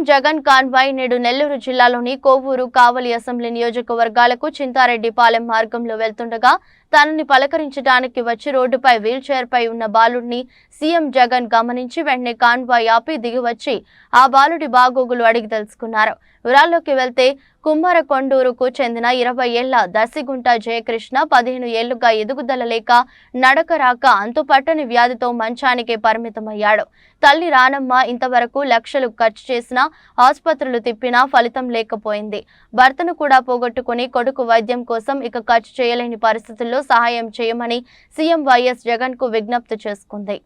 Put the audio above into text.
Jagan convoy నేడు నెల్లూరు జిల్లాలోని కోవూరు కావలి assembly నియోజకవర్గాలకు చింతారెడ్డిపాలెం మార్గంలో వెళ్తుండగా తనని పలకరించడానికి వచ్చి రోడ్డుపై వీల్చైర్ పై ఉన్న బాలుడిని సీఎం జగన్ గమనించి వెంటనే కాన్వాయ్ ఆపి దిగివచ్చి ఆ బాలుడి బాగోగులు అడిగి తెలుసుకున్నారు. వివరాల్లోకి వెళ్తే కుమ్మరకొండూరుకు చెందిన 20 ఏళ్ల దర్శిగుంట జయకృష్ణ 15 ఏళ్లుగా ఎదుగుదల లేక నడక రాక అంతుపట్టని వ్యాధితో మంచానికే పరిమితమయ్యాడు. తల్లి రానమ్మ ఇంతవరకు లక్షలు ఖర్చు చేసినా ఆసుపత్రులు తిప్పినా ఫలితం లేకపోయింది. భర్తను కూడా పోగొట్టుకుని కొడుకు వైద్యం కోసం ఇక ఖర్చు చేయలేని పరిస్థితుల్లో సహాయం చేయమని సీఎం వైఎస్ జగన్ కు విజ్ఞప్తి చేసుకుంది.